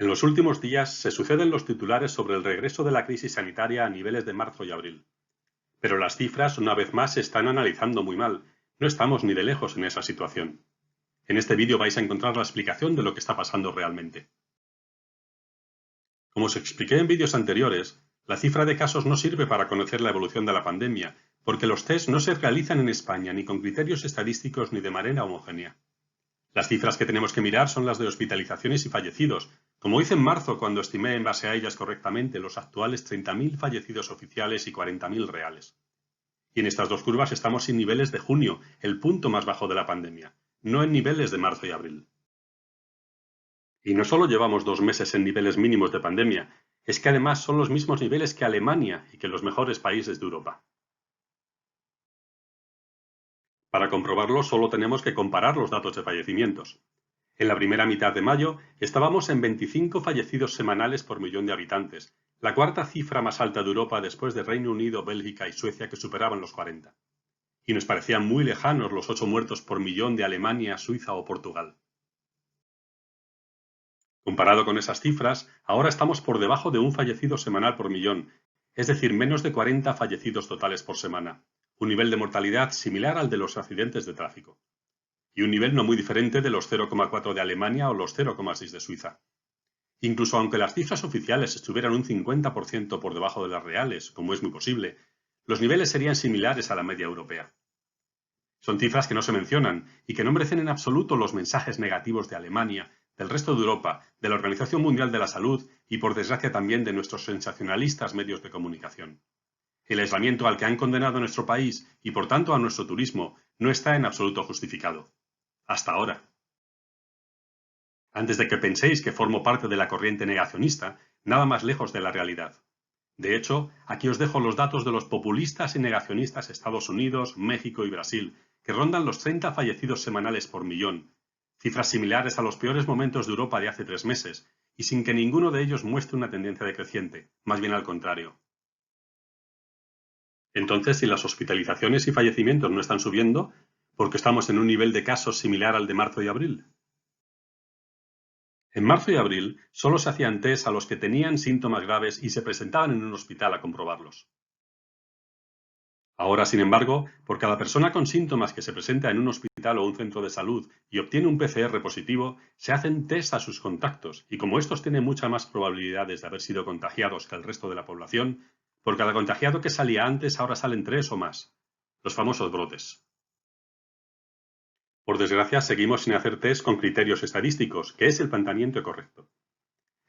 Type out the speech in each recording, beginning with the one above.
En los últimos días se suceden los titulares sobre el regreso de la crisis sanitaria a niveles de marzo y abril. Pero las cifras, una vez más, se están analizando muy mal. No estamos ni de lejos en esa situación. En este vídeo vais a encontrar la explicación de lo que está pasando realmente. Como os expliqué en vídeos anteriores, la cifra de casos no sirve para conocer la evolución de la pandemia, porque los test no se realizan en España ni con criterios estadísticos ni de manera homogénea. Las cifras que tenemos que mirar son las de hospitalizaciones y fallecidos, como hice en marzo cuando estimé en base a ellas correctamente los actuales 30.000 fallecidos oficiales y 40.000 reales. Y en estas dos curvas estamos en niveles de junio, el punto más bajo de la pandemia, no en niveles de marzo y abril. Y no solo llevamos 2 meses en niveles mínimos de pandemia, es que además son los mismos niveles que Alemania y que los mejores países de Europa. Para comprobarlo solo tenemos que comparar los datos de fallecimientos. En la primera mitad de mayo estábamos en 25 fallecidos semanales por millón de habitantes, la cuarta cifra más alta de Europa después de Reino Unido, Bélgica y Suecia que superaban los 40. Y nos parecían muy lejanos los 8 muertos por millón de Alemania, Suiza o Portugal. Comparado con esas cifras, ahora estamos por debajo de un fallecido semanal por millón, es decir, menos de 40 fallecidos totales por semana, un nivel de mortalidad similar al de los accidentes de tráfico, y un nivel no muy diferente de los 0,4 de Alemania o los 0,6 de Suiza. Incluso aunque las cifras oficiales estuvieran un 50% por debajo de las reales, como es muy posible, los niveles serían similares a la media europea. Son cifras que no se mencionan y que no merecen en absoluto los mensajes negativos de Alemania, del resto de Europa, de la Organización Mundial de la Salud y por desgracia también de nuestros sensacionalistas medios de comunicación. El aislamiento al que han condenado a nuestro país y por tanto a nuestro turismo no está en absoluto justificado. Hasta ahora. Antes de que penséis que formo parte de la corriente negacionista, nada más lejos de la realidad. De hecho, aquí os dejo los datos de los populistas y negacionistas Estados Unidos, México y Brasil, que rondan los 30 fallecidos semanales por millón, cifras similares a los peores momentos de Europa de hace 3 meses, y sin que ninguno de ellos muestre una tendencia decreciente, más bien al contrario. Entonces, si las hospitalizaciones y fallecimientos no están subiendo, ¿por qué estamos en un nivel de casos similar al de marzo y abril? En marzo y abril solo se hacían test a los que tenían síntomas graves y se presentaban en un hospital a comprobarlos. Ahora, sin embargo, por cada persona con síntomas que se presenta en un hospital o un centro de salud y obtiene un PCR positivo, se hacen test a sus contactos y como estos tienen muchas más probabilidades de haber sido contagiados que el resto de la población, por cada contagiado que salía antes ahora salen 3 o más, los famosos brotes. Por desgracia, seguimos sin hacer test con criterios estadísticos, que es el planteamiento correcto.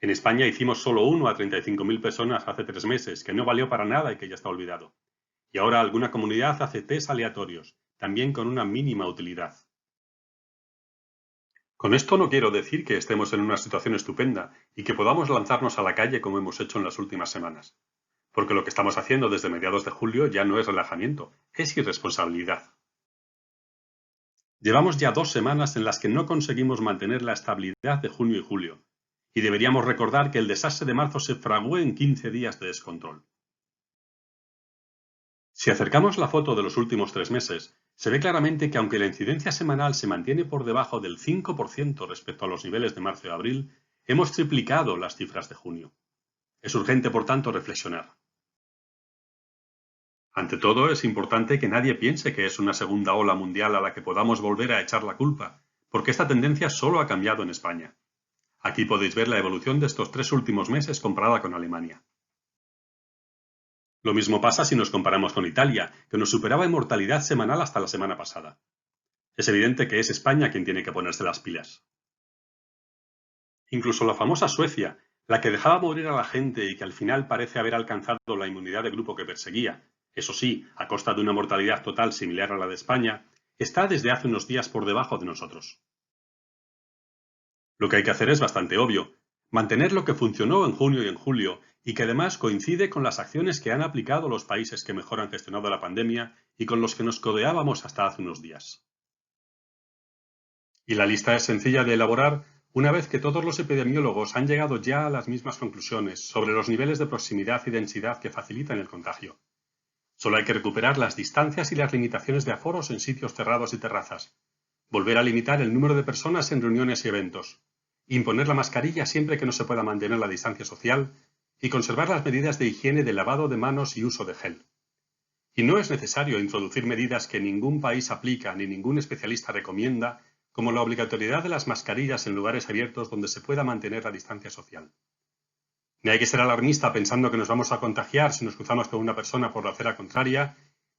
En España hicimos solo uno a 35.000 personas hace 3 meses, que no valió para nada y que ya está olvidado. Y ahora alguna comunidad hace test aleatorios, también con una mínima utilidad. Con esto no quiero decir que estemos en una situación estupenda y que podamos lanzarnos a la calle como hemos hecho en las últimas semanas, porque lo que estamos haciendo desde mediados de julio ya no es relajamiento, es irresponsabilidad. Llevamos ya 2 semanas en las que no conseguimos mantener la estabilidad de junio y julio, y deberíamos recordar que el desastre de marzo se fraguó en 15 días de descontrol. Si acercamos la foto de los últimos 3 meses, se ve claramente que aunque la incidencia semanal se mantiene por debajo del 5% respecto a los niveles de marzo y abril, hemos triplicado las cifras de junio. Es urgente, por tanto, reflexionar. Ante todo, es importante que nadie piense que es una segunda ola mundial a la que podamos volver a echar la culpa, porque esta tendencia solo ha cambiado en España. Aquí podéis ver la evolución de estos 3 últimos meses comparada con Alemania. Lo mismo pasa si nos comparamos con Italia, que nos superaba en mortalidad semanal hasta la semana pasada. Es evidente que es España quien tiene que ponerse las pilas. Incluso la famosa Suecia, la que dejaba morir a la gente y que al final parece haber alcanzado la inmunidad de grupo que perseguía, eso sí, a costa de una mortalidad total similar a la de España, está desde hace unos días por debajo de nosotros. Lo que hay que hacer es bastante obvio, mantener lo que funcionó en junio y en julio y que además coincide con las acciones que han aplicado los países que mejor han gestionado la pandemia y con los que nos codeábamos hasta hace unos días. Y la lista es sencilla de elaborar una vez que todos los epidemiólogos han llegado ya a las mismas conclusiones sobre los niveles de proximidad y densidad que facilitan el contagio. Solo hay que recuperar las distancias y las limitaciones de aforos en sitios cerrados y terrazas, volver a limitar el número de personas en reuniones y eventos, imponer la mascarilla siempre que no se pueda mantener la distancia social y conservar las medidas de higiene de lavado de manos y uso de gel. Y no es necesario introducir medidas que ningún país aplica ni ningún especialista recomienda, como la obligatoriedad de las mascarillas en lugares abiertos donde se pueda mantener la distancia social. Ni hay que ser alarmista pensando que nos vamos a contagiar si nos cruzamos con una persona por la acera contraria,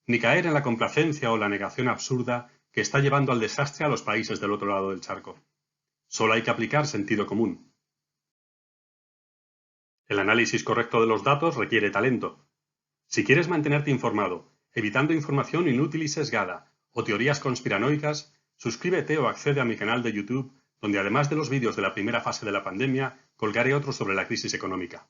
ni caer en la complacencia o la negación absurda que está llevando al desastre a los países del otro lado del charco. Solo hay que aplicar sentido común. El análisis correcto de los datos requiere talento. Si quieres mantenerte informado, evitando información inútil y sesgada o teorías conspiranoicas, suscríbete o accede a mi canal de YouTube, donde además de los vídeos de la primera fase de la pandemia, colgaré otros sobre la crisis económica.